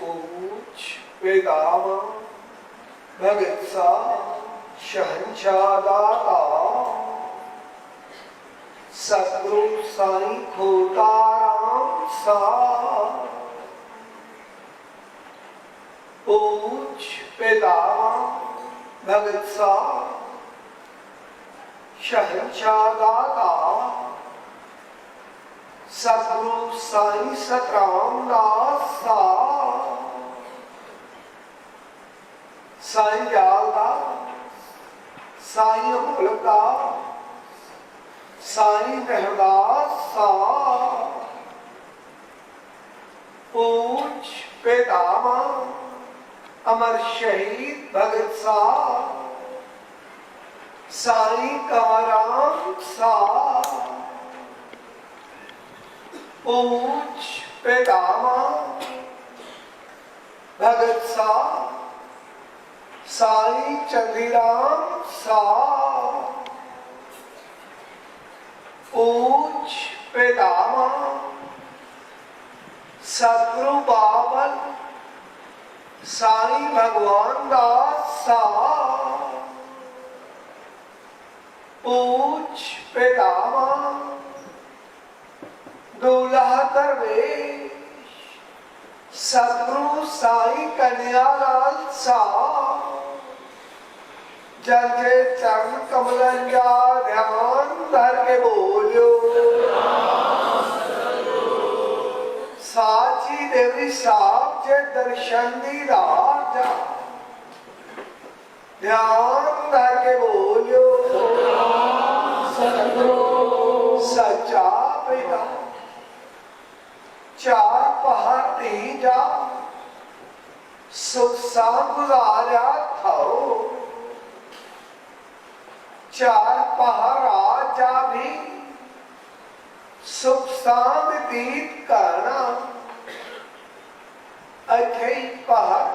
पूछ पितामह भगत सा शहंशाह दाता सतगुरु साईं खोताराम सा। पूछ पितामह भगत सा शहंशाह दाता सतगुरु साईं सतराम दास सा। साईं दयालदास, साईं अमोलकदास, साईं मेहरदास सा। पूछ पितामह अमर शहीद भगत सा साईं काराम सा। पूछ पितामह भगत सा साईं चंदीराम सा। पूछ पितामह सतगुरु बाबल साईं भगवान दास सा। पूछ पितामह दूल्हा दरवेश सतगुरु साईं कन्यालाल सा। जल के चरण कमलन जा ध्यान धर के बोलो साची देवी साहब जे दर्शन दी रात जा ध्यान धर के बोलो सच्चा पिता चार पहाड़ दी जा सुख सा गुजारा थाओ। चार पहाड़ आजा भी सुख सा व्यतीत करना। अखे पहाड़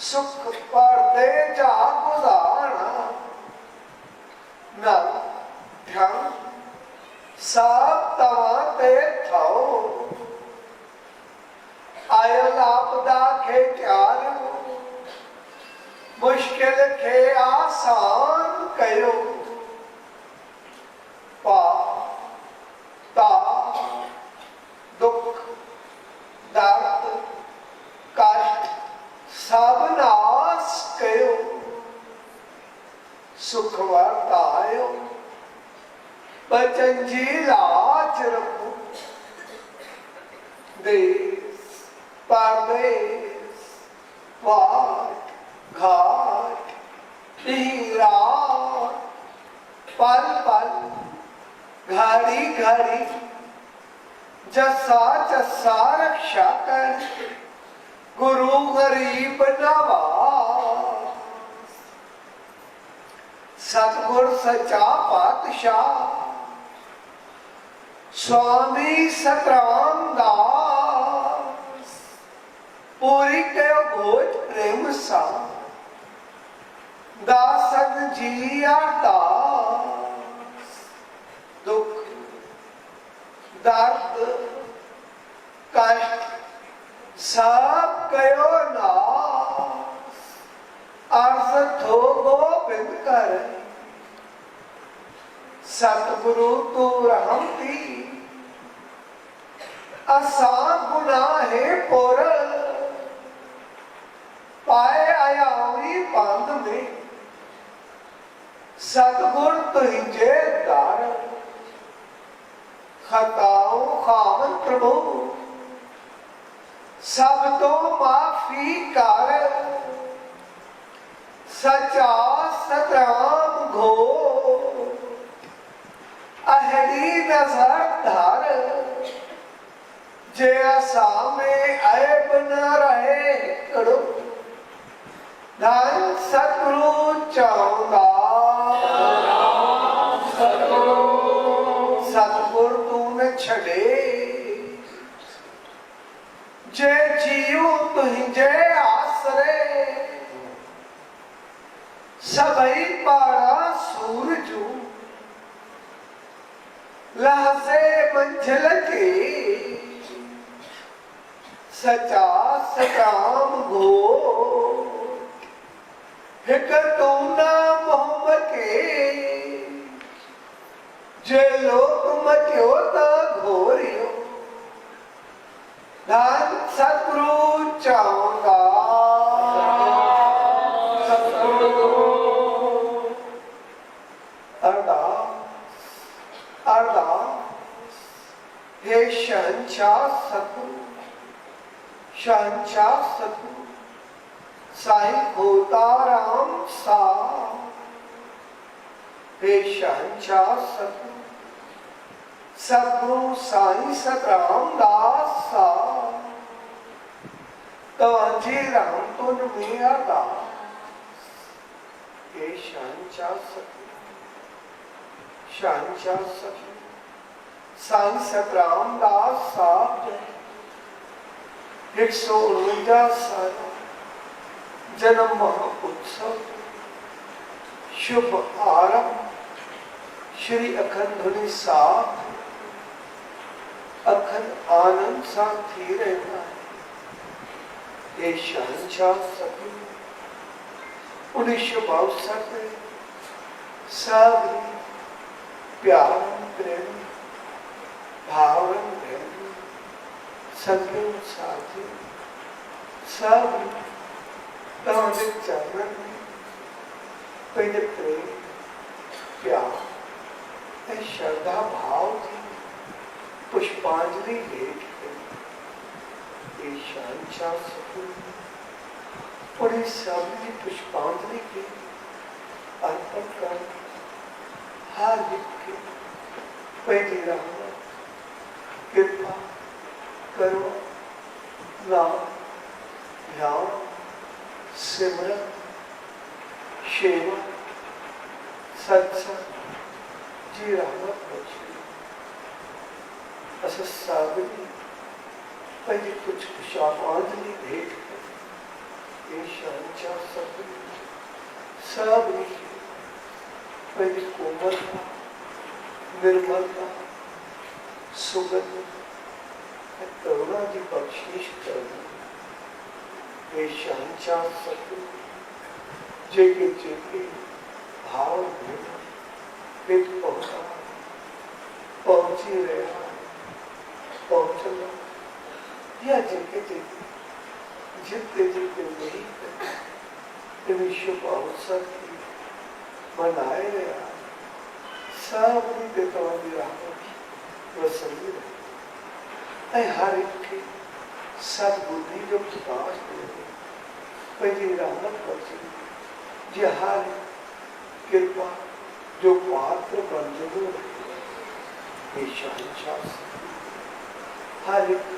सुख पर दे जा गुजारना। नल ध्यान सब तवा ते थाओ। आयल आपदा के त्यारो मुश्किल के आसान करो। पाप दुख दर्द कष्ट सब नाश करो। सुख वर्तायो बचन जी लाज रखो। देश परदेश वाट घाट रात पल पल घड़ी घड़ी जसा जसा रक्षा कर गुरु गरीब नवाज। सतगुर सच्चा पातशाह स्वामी सतराम दास पूरी कयो भोज प्रेम सा। दासन जी अरदास दुख दर्द कष्ट सब कयो नाश। अर्ज थो गोबिंद कर सतगुरु तू रहमती आसान गुनाहे पोर पाए आयावी बंद में। सतगुर तुझे दार खताओ खावन प्रभु सब तो माफी कर। सचा सतराम घो अहली नजर धर। जे सामे ऐब न रहे करो धन सतगुरु चाहूंगा। सतगुर तूने छड़े जे जीव तुझे आसरे। सबई पारा सूरजू लहसे मंझल के सचा सतराम घो हिक तो न मोहम्मद के जे लोक मटियो त घोरियो धन सतगुरु चाहूंगा हे शहंशाह सतगुरु शहंशाह सतगुरु साईं होताराम सा हे शहंशाह सतगुरु सतगुरु साईं सतराम दास सा तवांजे राम तुन मेरा दास हे शहंशाह सतगुरु शहंशाह सतगुरु साईं सतराम दास साहब 149 साल जन्म महोत्सव शुभ आरंभ श्री अखंड धुनी साहब अखंड आनंद सा थी रहना है ये शहंशाह सतगुरु 1962 में सब प्यार प्रेम भावरम प्रेम संगम साथी सब तमारे चरण में पहले प्रेम प्यार श्रद्धा भाव थी पुष्पांजलि भेंट करी शहंशाह सतगुरु और इस सभी पुष्पांजलि के अर्पण कर हार के पहले राम कृपा करो नाम ध्यान सिमरन सेवा सत्संग जी रामत बख्शी असं सागरी पहले कुछ पुष्पांजलि भेंट कर ये शहंशाह सतगुरु सागरी पहले कोमलता निर्मलता सुगंध करुणा की बख्शीश करना ये शहंशाह सतगुरु जेके जेके भाव भेद पहुंचा पहुंची रहा पहुंचना या जेके जेके जितने जितने नहीं विश्व अवसर की मनाए रहा सब देता वसंगी रहे हर एक के सदबुद्धि जो प्रकाश दे पहली रामत बची जी हर कृपा जो पात्र बंधु ये शहंशाह हर एक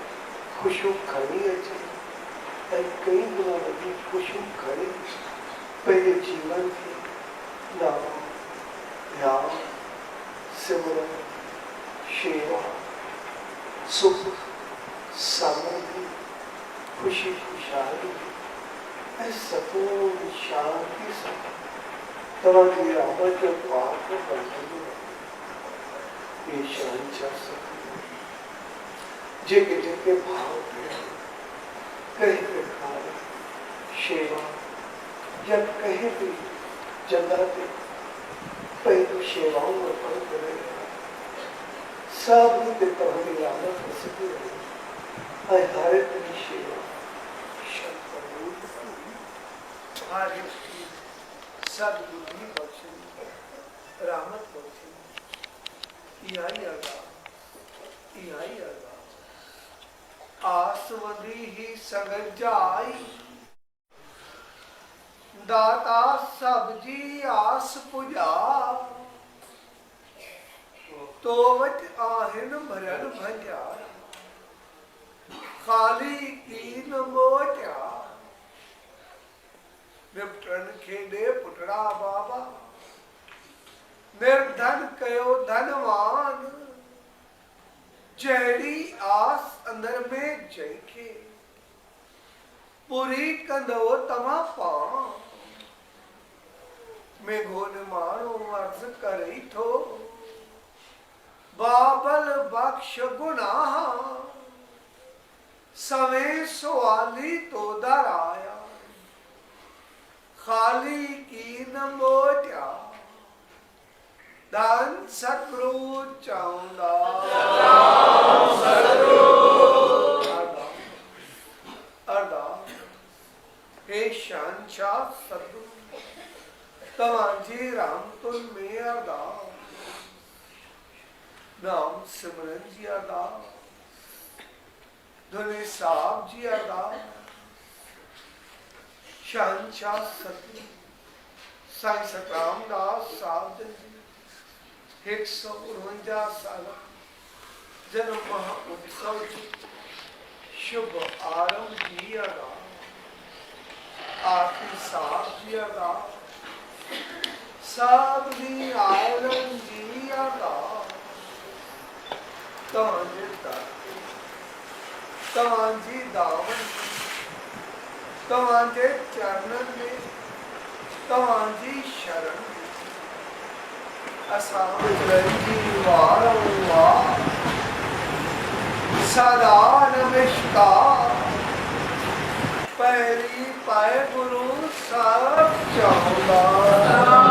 खुशू खड़ी है कई गुना लगी खुशू खड़ी पहले जीवन की नाम ध्यान सिमरन सेवा सुख समृद्धि खुशी खुशहाली सकून शांति से तुम्हारी रावत के पात्र बंधु ये शहंशाह सतगुरु जिनके जिनके भाव कहीं प्रकार सेवा या कहीं भी जगह पे पहले सेवाओं में पड़ करे सब तुम्हारी रावत बसती रहे हर एक सेवा सदबुद्धि बख्शे रहमत बख्शे यही अरदास आसवदी ही सगल जाई दाता सब्जी आस पुजा तो वट आहिन भरन भजा खाली कीन मोटा विपटन खेदे पुटड़ा बाबा निर्धन कयो धनवान जहरी आस अंदर में जैके पूरी कंदो तमा पा में घोन मारो अर्ज करी थो बाबल बख्श गुनाह समय सवाली तो दर आया, खाली की न मोटिया, दान सतगुरु चाउंदा अरदास हे शहंशाह सतगुरु तवांजी राम तुल में अरदास, नाम सिमरन जी अरदास, धुने साहब जी अरदास, शहंशाह सतगुरु साईं सतराम दास साहब जी 149 साल जन्म महोत्सव शुभ आरंभ जी अरदास, आखिरी साहब जी अरदास, साहब जी आलम जी अरदास, तवांजी दामन तवांजे चरणन में तवांजी शरण असांजी वारंवार सदा नमस्कार, पैरी पाए गुरु सब चाहुदा।